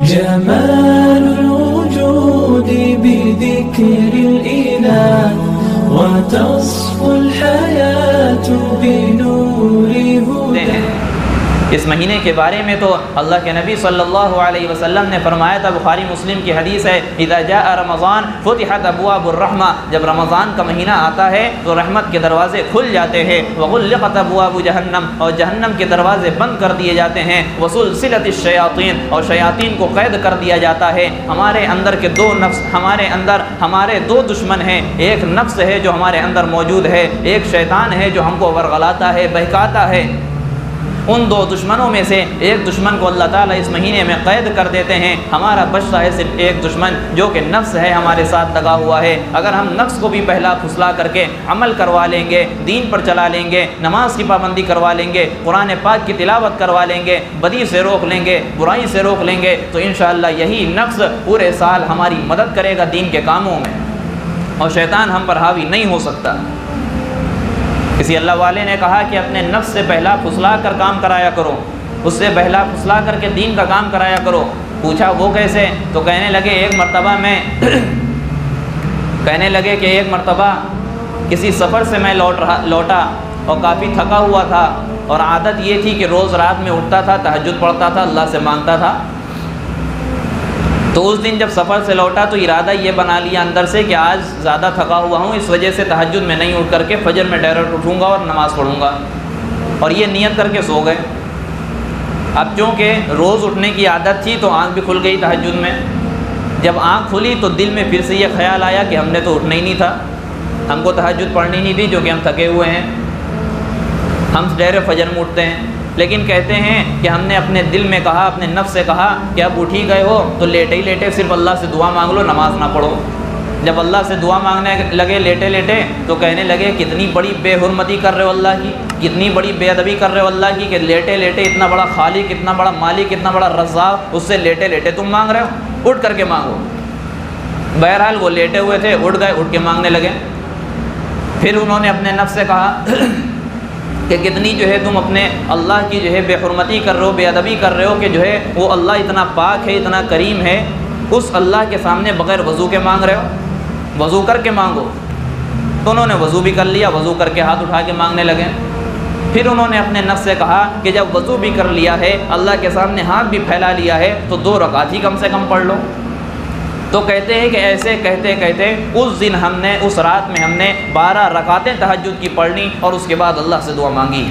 جمال الوجود بذكر الإله وتصفو الحياة بنور هداه. اس مہینے کے بارے میں تو اللہ کے نبی صلی اللہ علیہ وسلم نے فرمایا تھا، بخاری مسلم کی حدیث ہے، اذا جاء رمضان فتحت ابواب الرحمہ، جب رمضان کا مہینہ آتا ہے تو رحمت کے دروازے کھل جاتے ہیں، وغلقت ابواب جہنم، اور جہنم کے دروازے بند کر دیے جاتے ہیں، وسلسلت الشیاطین، اور شیاطین کو قید کر دیا جاتا ہے. ہمارے اندر کے دو نفس، ہمارے دو دشمن ہیں، ایک نفس ہے جو ہمارے اندر موجود ہے، ایک شیطان ہے جو ہم کو ورغلاتا ہے، بہکاتا ہے. ان دو دشمنوں میں سے ایک دشمن کو اللہ تعالیٰ اس مہینے میں قید کر دیتے ہیں. ہمارا بچتا ہے صرف ایک دشمن جو کہ نفس ہے، ہمارے ساتھ لگا ہوا ہے. اگر ہم نفس کو بھی بہلا پھسلا کر کے عمل کروا لیں گے، دین پر چلا لیں گے، نماز کی پابندی کروا لیں گے، قرآن پاک کی تلاوت کروا لیں گے، بدی سے روک لیں گے، برائی سے روک لیں گے، تو انشاءاللہ یہی نفس پورے سال ہماری مدد کرے گا دین کے کاموں میں، اور شیطان ہم پر حاوی نہیں ہو سکتا. کسی اللہ والے نے کہا کہ اپنے نفس سے بہلا پھسلا کر کام کرایا کرو، اس سے بہلا پھسلا کر کے دین کا کام کرایا کرو. پوچھا وہ کیسے؟ تو کہنے لگے ایک مرتبہ کسی سفر سے میں لوٹا اور کافی تھکا ہوا تھا، اور عادت یہ تھی کہ روز رات میں اٹھتا تھا، تہجد پڑھتا تھا، اللہ سے مانگتا تھا. تو اس دن جب سفر سے لوٹا تو ارادہ یہ بنا لیا اندر سے کہ آج زیادہ تھکا ہوا ہوں، اس وجہ سے تہجد میں نہیں اٹھ کر کے فجر میں ڈائریکٹ اٹھوں گا اور نماز پڑھوں گا، اور یہ نیت کر کے سو گئے. اب چونکہ روز اٹھنے کی عادت تھی تو آنکھ بھی کھل گئی تہجد میں. جب آنکھ کھلی تو دل میں پھر سے یہ خیال آیا کہ ہم نے تو اٹھنا ہی نہیں تھا، ہم کو تہجد پڑھنی نہیں تھی، جو کہ ہم تھکے ہوئے ہیں، ہم ڈائریکٹ فجر میں اٹھتے ہیں. لیکن کہتے ہیں کہ ہم نے اپنے دل میں کہا، اپنے نفس سے کہا کہ اب اٹھ ہی گئے ہو تو لیٹے ہی لیٹے صرف اللہ سے دعا مانگ لو، نماز نہ پڑھو. جب اللہ سے دعا مانگنے لگے لیٹے لیٹے تو کہنے لگے کتنی بڑی بے حرمتی کر رہے ہو اللہ کی، کتنی بڑی بے ادبی کر رہے ہو اللہ کی، کہ لیٹے لیٹے اتنا بڑا خالق، اتنا بڑا مالک، اتنا بڑا رزاق، اس سے لیٹے لیٹے تم مانگ رہے ہو، اٹھ کر کے مانگو. بہرحال وہ لیٹے ہوئے تھے، اٹھ گئے، اٹھ کے مانگنے لگے. پھر انہوں نے اپنے نفس سے کہا کہ کتنی جو ہے تم اپنے اللہ کی جو ہے بے حرمتی کر رہے ہو، بے ادبی کر رہے ہو، کہ جو ہے وہ اللہ اتنا پاک ہے، اتنا کریم ہے، اس اللہ کے سامنے بغیر وضو کے مانگ رہے ہو، وضو کر کے مانگو. تو انہوں نے وضو بھی کر لیا، وضو کر کے ہاتھ اٹھا کے مانگنے لگے. پھر انہوں نے اپنے نفس سے کہا کہ جب وضو بھی کر لیا ہے، اللہ کے سامنے ہاتھ بھی پھیلا لیا ہے، تو 2 رکعت ہی کم سے کم پڑھ لو. تو کہتے ہیں کہ ایسے کہتے کہتے اس رات میں ہم نے 12 رکعتیں تہجد کی پڑھنی، اور اس کے بعد اللہ سے دعا مانگی.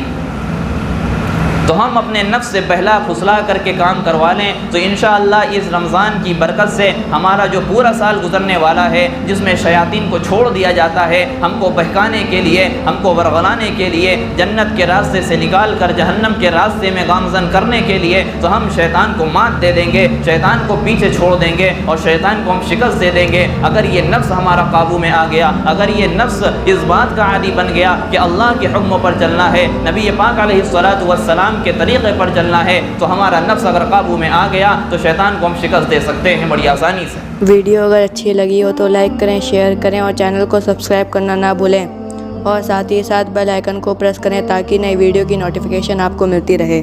تو ہم اپنے نفس سے بہلا پھسلا کر کے کام کروا لیں تو انشاءاللہ اس رمضان کی برکت سے ہمارا جو پورا سال گزرنے والا ہے، جس میں شیاطین کو چھوڑ دیا جاتا ہے ہم کو بہکانے کے لیے، ہم کو ورغلانے کے لیے، جنت کے راستے سے نکال کر جہنم کے راستے میں گامزن کرنے کے لیے، تو ہم شیطان کو مات دے دیں گے، شیطان کو پیچھے چھوڑ دیں گے، اور شیطان کو ہم شکست دے دیں گے. اگر یہ نفس ہمارا قابو میں آ گیا، اگر یہ نفس اس بات کا عادی بن گیا کہ اللہ کے حکموں پر چلنا ہے، نبی پاک علیہ الصلوۃ والسلام کے طریقے پر چلنا ہے، تو ہمارا نفس اگر قابو میں آ گیا تو شیطان کو ہم شکست دے سکتے ہیں بڑی آسانی سے. ویڈیو اگر اچھی لگی ہو تو لائک کریں، شیئر کریں، اور چینل کو سبسکرائب کرنا نہ بھولیں، اور ساتھ ہی ساتھ بیل آئیکن کو پریس کریں تاکہ نئی ویڈیو کی نوٹیفیکیشن آپ کو ملتی رہے.